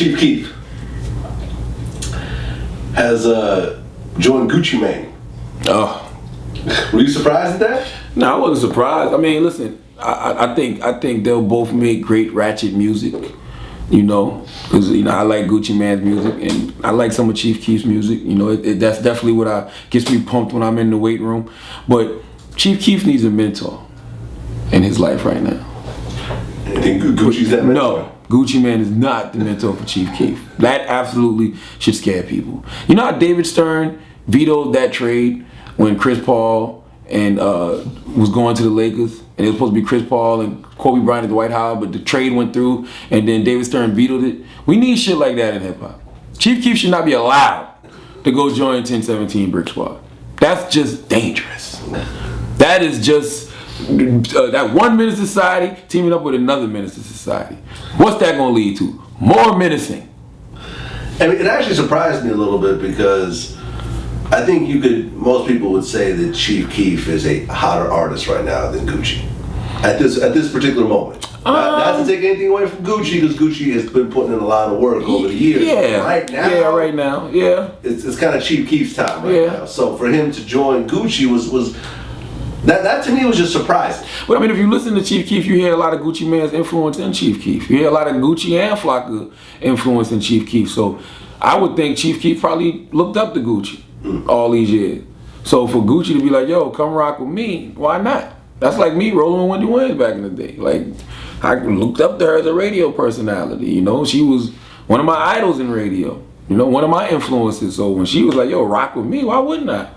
Chief Keef has joined Gucci Mane. Oh. Were you surprised at that? No, I wasn't surprised. I mean, listen, I think they'll both make great ratchet music, you know, because I like Gucci Mane's music and I like some of Chief Keef's music. You know, that's definitely what gets me pumped when I'm in the weight room. But Chief Keef needs a mentor in his life right now. You think Gucci's that mentor? No, Gucci Mane is not the mentor for Chief Keef. That absolutely should scare people. You know how David Stern vetoed that trade when Chris Paul and was going to the Lakers, and it was supposed to be Chris Paul and Kobe Bryant at the White House, but the trade went through, and then David Stern vetoed it. We need shit like that in hip hop. Chief Keef should not be allowed to go join 1017 Brick Squad. That's just dangerous. That is just that one menace society teaming up with another menace society. What's that gonna lead to? More menacing. I mean, it actually surprised me a little bit because I think most people would say that Chief Keef is a hotter artist right now than Gucci. At this particular moment. Not to take anything away from Gucci, because Gucci has been putting in a lot of work over the years. Yeah. Right now. Yeah. It's kind of Chief Keef's time right now. So for him to join Gucci was that to me was just surprising. But I mean, if you listen to Chief Keef, you hear a lot of Gucci Mane's influence in Chief Keef. You hear a lot of Gucci and Flocka influence in Chief Keef. So I would think Chief Keef probably looked up to Gucci all these years. So for Gucci to be like, yo, come rock with me, why not? That's like me rolling with Wendy Williams back in the day. Like, I looked up to her as a radio personality, you know? She was one of my idols in radio, you know, one of my influences. So when she was like, yo, rock with me, why wouldn't I?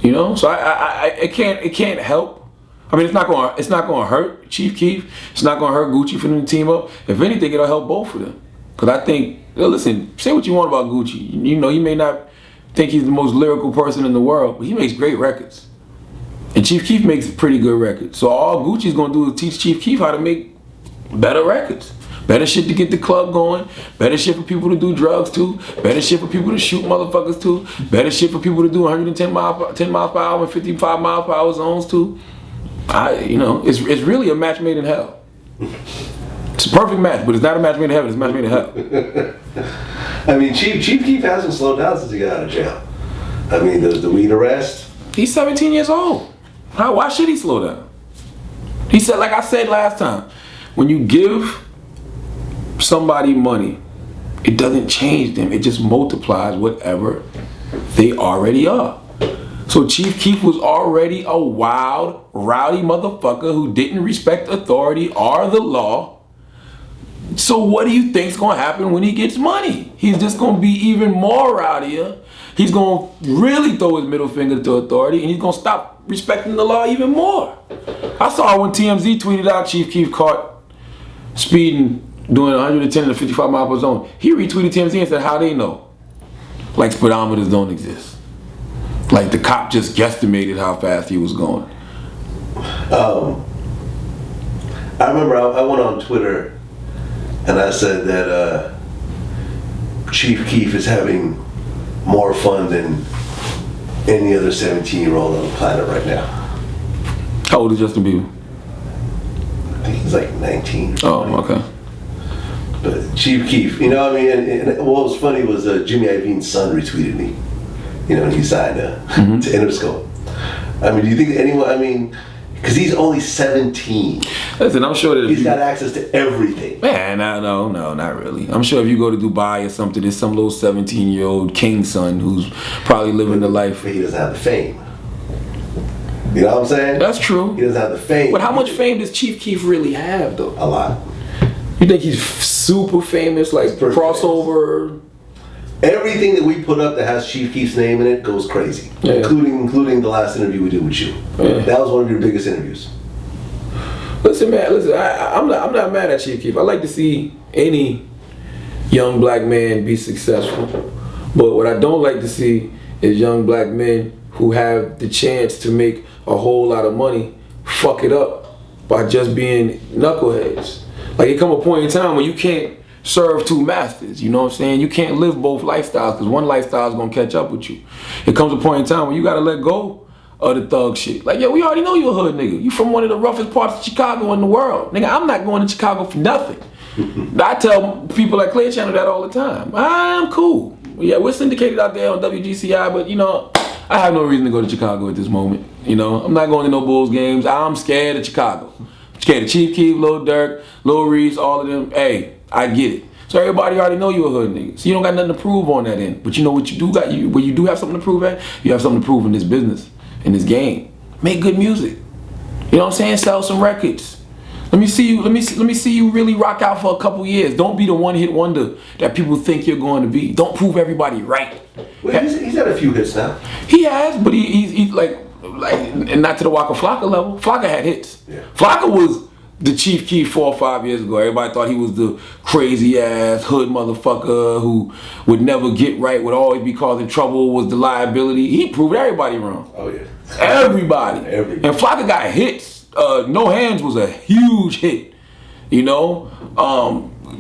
You know, so it can't help. I mean, it's not gonna hurt Chief Keef. It's not gonna hurt Gucci for them to team up. If anything, it'll help both of them. Cause I think, listen, say what you want about Gucci. You know, you may not think he's the most lyrical person in the world, but he makes great records. And Chief Keef makes pretty good records. So all Gucci's gonna do is teach Chief Keef how to make better records. Better shit to get the club going. Better shit for people to do drugs to. Better shit for people to shoot motherfuckers to. Better shit for people to do 10 miles per hour and 55 miles per hour zones to. It's really a match made in hell. It's a perfect match, but it's not a match made in heaven. It's a match made in hell. I mean, Chief Keef hasn't slowed down since he got out of jail. I mean, the weed arrest. He's 17 years old. Why should he slow down? He said, like I said last time, when you give somebody money, it doesn't change them. It just multiplies whatever they already are. So Chief Keef was already a wild, rowdy motherfucker who didn't respect authority or the law. So what do you think's gonna happen when he gets money? He's just gonna be even more rowdier. He's gonna really throw his middle finger to authority, and he's gonna stop respecting the law even more. I saw when TMZ tweeted out Chief Keef caught speeding doing 110 to 55 miles per zone. He retweeted TMZ and said, how they know? Like speedometers don't exist. Like the cop just guesstimated how fast he was going. I remember I went on Twitter and I said that Chief Keef is having more fun than any other 17-year-old on the planet right now. How old is Justin Bieber? I think he's like 19. Oh, okay. But Chief Keef, you know, I mean, and what was funny was Jimmy Iovine's son retweeted me, you know, and he signed to Interscope. I mean, do you think anyone, I mean, because he's only 17. Listen, I'm sure that he's got access to everything. Man, no, not really. I'm sure if you go to Dubai or something, there's some little 17-year-old king son who's probably living the life. But he doesn't have the fame. You know what I'm saying? That's true. He doesn't have the fame. But how much fame does Chief Keef really have, though? A lot. You think he's super famous, like crossover? Famous. Everything that we put up that has Chief Keef's name in it goes crazy, yeah. including the last interview we did with you. Yeah. That was one of your biggest interviews. Listen, man. I'm not mad at Chief Keef. I like to see any young black man be successful, but what I don't like to see is young black men who have the chance to make a whole lot of money fuck it up by just being knuckleheads. Like, it come a point in time when you can't serve two masters, you know what I'm saying? You can't live both lifestyles because one lifestyle is gonna catch up with you. It comes a point in time when you gotta let go of the thug shit. Like, yo, we already know you a hood nigga. You from one of the roughest parts of Chicago in the world. Nigga, I'm not going to Chicago for nothing. I tell people at Clear Channel that all the time. I'm cool. Yeah, we're syndicated out there on WGCI, but you know, I have no reason to go to Chicago at this moment. You know, I'm not going to no Bulls games. I'm scared of Chicago. I'm scared of Chief Keef, Lil Durk, Lil Reese, all of them. Hey, I get it. So everybody already know you a hood nigga. So you don't got nothing to prove on that end. But you know what you do got? Where you do have something to prove at? You have something to prove in this business, in this game. Make good music. You know what I'm saying? Sell some records. Let me see you. Let me see you really rock out for a couple years. Don't be the one-hit wonder that people think you're going to be. Don't prove everybody right. Well, he's had a few hits now. He has, but he's like, and not to the Waka Flocka level. Flocka had hits. Yeah. Flocka was the Chief Keef 4 or 5 years ago. Everybody thought he was the crazy ass hood motherfucker who would never get right, would always be causing trouble, was the liability. He proved everybody wrong. Oh yeah. Everybody. And Flocka got hits. No Hands was a huge hit. You know?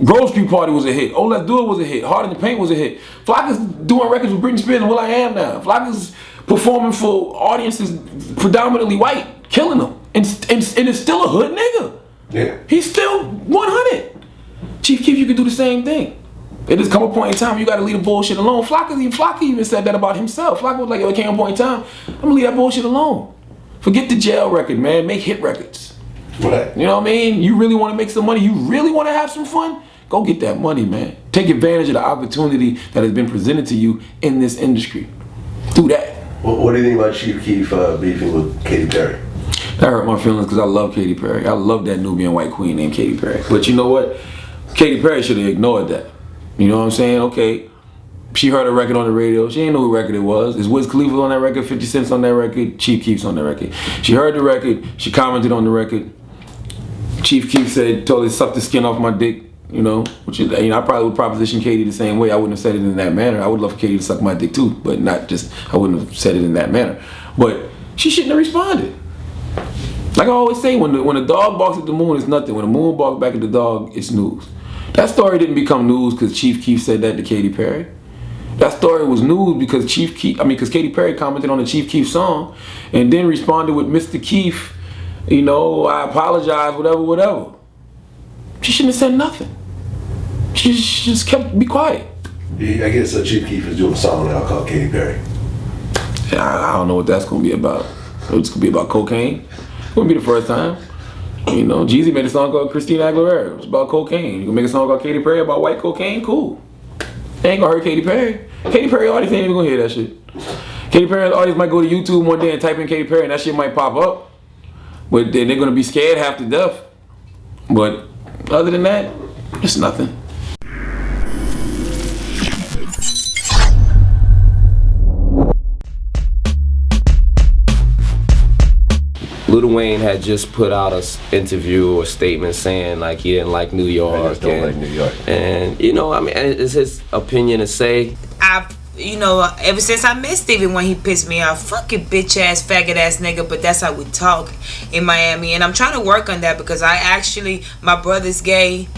Grove Street Party was a hit. Oh Let's Do It was a hit. Hard in the Paint was a hit. Flocka's doing records with Britney Spears and Will I Am now. Flocka's performing for audiences predominantly white, killing them. And it's still a hood nigga. Yeah. He's still 100. Chief Keef, you can do the same thing. It just come a point in time you gotta leave the bullshit alone. Flocka even said that about himself. Flocka was like, yo, it came a point in time, I'm gonna leave that bullshit alone. Forget the jail record, man. Make hit records. Right. You know what I mean? You really want to make some money? You really want to have some fun? Go get that money, man. Take advantage of the opportunity that has been presented to you in this industry. Do that. What do you think about Chief Keef beefing with Katy Perry? That hurt my feelings because I love Katy Perry. I love that Nubian white queen named Katy Perry. But you know what? Katy Perry should have ignored that. You know what I'm saying? Okay. She heard a record on the radio. She didn't know who record it was. It's Wiz Khalifa on that record, 50 Cent's on that record, Chief Keef's on that record. She heard the record. She commented on the record. Chief Keef said, told her to suck the skin off my dick. You know, which is, you know, I probably would proposition Katy the same way. I wouldn't have said it in that manner. I would love for Katy to suck my dick too, but not just. I wouldn't have said it in that manner. But she shouldn't have responded. Like I always say, when a dog barks at the moon, it's nothing. When the moon barks back at the dog, it's news. That story didn't become news because Chief Keef said that to Katy Perry. That story was news because because Katy Perry commented on the Chief Keef song and then responded with Mr. Keef, you know, I apologize, whatever. She shouldn't have said nothing. She just be quiet. I guess Chief Keef is doing a song now called Katy Perry. I don't know what that's going to be about. It's going to be about cocaine. It wouldn't be the first time. You know, Jeezy made a song called Christina Aguilera. It's about cocaine. You can make a song called Katy Perry about white cocaine? Cool. They ain't gonna hurt Katy Perry. Katy Perry audience ain't even gonna hear that shit. Katy Perry audience might go to YouTube one day and type in Katy Perry and that shit might pop up. But then they're gonna be scared half to death. But other than that, it's nothing. Lil Wayne had just put out an interview or statement saying like he didn't like New York. I just don't like New York. And you know, I mean, it's his opinion to say. You know, ever since I met Steven when he pissed me off, fucking bitch ass, faggot ass nigga, but that's how we talk in Miami. And I'm trying to work on that because my brother's gay.